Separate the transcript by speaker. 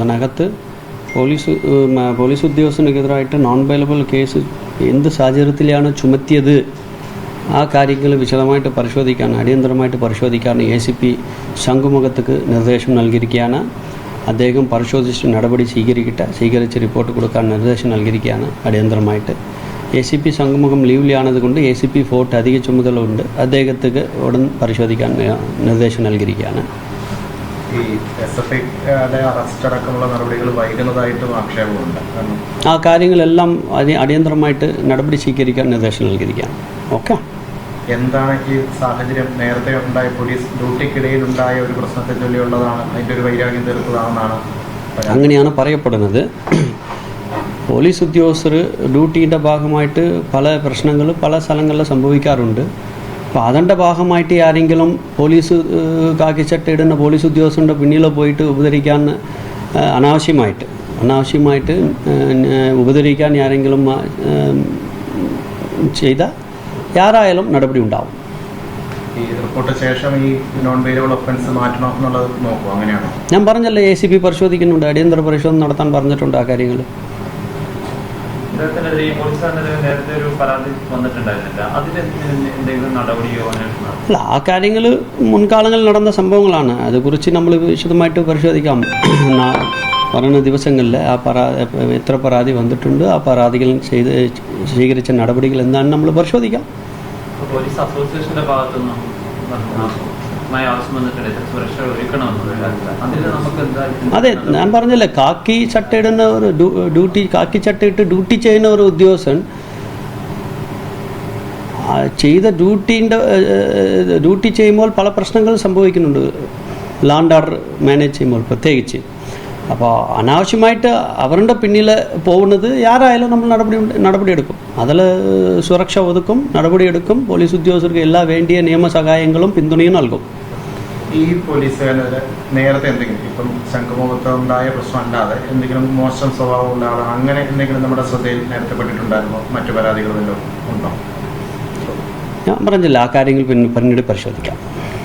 Speaker 1: അതിനകത്ത് police ഉദ്യോഗസ്ഥനെതിരായിട്ട് non bailable case എന്ത് സാഹചര്യത്തിലാണ് ചുമത്തിയത് ആ കാര്യങ്ങൾ വിശദമായിട്ട് പരിശോധിക്കാൻ, അടിയന്തരമായിട്ട് പരിശോധിക്കാൻ ACP ശംഖുമുഖത്തേക്ക് നിർദ്ദേശം നൽകിയിരിക്കുകയാണ്. അദ്ദേഹം പരിശോധിച്ച് നടപടി സ്വീകരിച്ച് റിപ്പോർട്ട് കൊടുക്കാൻ നിർദ്ദേശം നൽകിയിരിക്കുകയാണ് അടിയന്തരമായിട്ട്. ACP ശംഖുമുഖം ലീവിലാണതുകൊണ്ട് ACP ഫോർട്ട് അധിക ചുമതല ഉണ്ട്, അദ്ദേഹത്തേക്ക് ഉടൻ പരിശോധിക്കാൻ നിർദ്ദേശം നൽകിയിരിക്കുകയാണ്. ആ കാര്യങ്ങളെല്ലാം അടിയന്തരമായിട്ട് നടപടി സ്വീകരിക്കാൻ നിർദ്ദേശം നൽകിയിരിക്കുകയാണ്. ഓക്കെ,
Speaker 2: എന്താണ് ഈ സാഹചര്യം? നേരത്തെ ഉണ്ടായ പോലീസ് ഡ്യൂട്ടിക്കിടയിൽ ഉണ്ടായ ഒരു പ്രശ്നത്തെ ചൊല്ലിയുള്ളതാണ്, അതിൻ്റെ ഒരു വൈരാഗ്യം തീർത്തതാണെന്നാണ്
Speaker 1: അങ്ങനെയാണ് പറയപ്പെടുന്നത്. പോലീസ് ഉദ്യോഗസ്ഥർ ഡ്യൂട്ടിയുടെ ഭാഗമായിട്ട് പല പ്രശ്നങ്ങൾ പല സ്ഥലങ്ങളിൽ സംഭവിക്കാറുണ്ട്. അപ്പോൾ അതിൻ്റെ ഭാഗമായിട്ട് ആരെങ്കിലും പോലീസ് കാക്കിച്ചട്ട ഇടുന്ന പോലീസ് ഉദ്യോഗസ്ഥരുടെ പിന്നിൽ പോയിട്ട് ഉപദ്രവിക്കാൻ അനാവശ്യമായിട്ട് ഉപദ്രവിക്കാൻ ആരെങ്കിലും ചെയ്ത ആരായാലും നടപടി ഉണ്ടാവും.
Speaker 2: ഈ റിപ്പോർട്ട് ശേഷം ഈ നോൺ ബെയിലബിൾ ഒഫൻസ് മാറ്റണം എന്നുള്ളത് നോക്കും, അങ്ങനെയാണോ?
Speaker 1: ഞാൻ പറഞ്ഞല്ലേ, ACP പരിശോധിക്കുന്നുണ്ട്, അടിയന്തര പരിശോധന നടത്താൻ പറഞ്ഞിട്ടുണ്ട്. ആ കാര്യങ്ങൾ അല്ല, ആ കാര്യങ്ങൾ മുൻകാലങ്ങളിൽ നടന്ന സംഭവങ്ങളാണ്. അതേക്കുറിച്ച് നമ്മൾ വിശദമായിട്ട് പരിശോധിക്കാം. പറയുന്ന ദിവസങ്ങളിൽ എത്ര പരാതി വന്നിട്ടുണ്ട്, ആ പരാതികൾ സ്വീകരിച്ച നടപടികൾ എന്താണെന്ന് നമ്മൾ പരിശോധിക്കാം.
Speaker 3: പോലീസ് അസോസിയേഷന്റെ ഭാഗത്തുനിന്നും
Speaker 1: അതെ, ഞാൻ പറഞ്ഞല്ലേ, കാക്കി ചട്ടയിടുന്ന ഒരു കാക്കി ചട്ടയിട്ട് ഡ്യൂട്ടി ചെയ്യുന്ന ഒരു ഉദ്യോഗസ്ഥൻ ചെയ്ത ഡ്യൂട്ടി ചെയ്യുമ്പോൾ പല പ്രശ്നങ്ങൾ സംഭവിക്കുന്നുണ്ട്, ലാൻഡ് ഓർഡർ മാനേജ് ചെയ്യുമ്പോൾ പ്രത്യേകിച്ച്. അപ്പോൾ അനാവശ്യമായിട്ട് അവരുടെ പിന്നിൽ പോകുന്നത് ആരായാലും നമ്മൾ നടപടിയെടുക്കും. അതിൽ സുരക്ഷ ഒതുക്കും, നടപടിയെടുക്കും. പോലീസ് ഉദ്യോഗസ്ഥർക്ക് എല്ലാ വേണ്ടിയ നിയമസഹായങ്ങളും പിന്തുണയും നൽകും.
Speaker 2: ഈ പോലീസുകാരെ നേരത്തെ എന്തെങ്കിലും ഇപ്പം ശംഖുമുഖത്തുണ്ടായ പ്രശ്നം അല്ലാതെ എന്തെങ്കിലും മോശം സ്വഭാവമുള്ള ആളാണ്, അങ്ങനെ എന്തെങ്കിലും നമ്മുടെ ശ്രദ്ധയിൽ നേരത്തെ പെട്ടിട്ടുണ്ടായിരുന്നോ? മറ്റു പരാതികൾ ഉണ്ടോ?
Speaker 1: ഞാൻ പറഞ്ഞില്ല, ആ കാര്യങ്ങൾ പിന്നീട് പരിശോധിക്കാം.